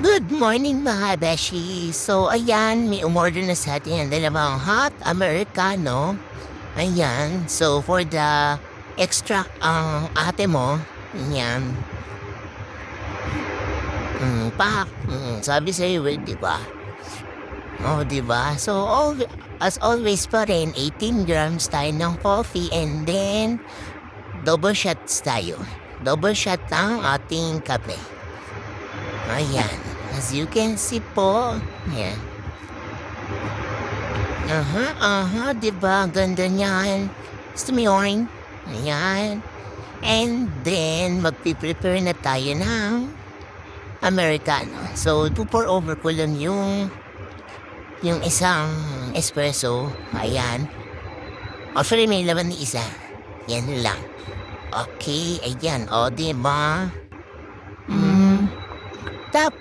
Good morning mga beshi. So ayan, may umorder na sa atin ng dalawang hot americano. Ayan, so for the extra ang ate mo, ayan, sabi sa'yo, di ba? Oh, di ba? So as always pa rin, 18 grams tayo ng coffee and then double shots tayo. Double shot ang ating kape. Ayan. As you can see po. Ayan. Diba? Ganda niyan. Gusto mo yun? Ayan. And then, magpiprepare na tayo ng Americano. So, pour over ko lang yung isang espresso. Ayan. Actually, may laman ni isa. Yan lang. Okay, ayan. O, diba? Tapos,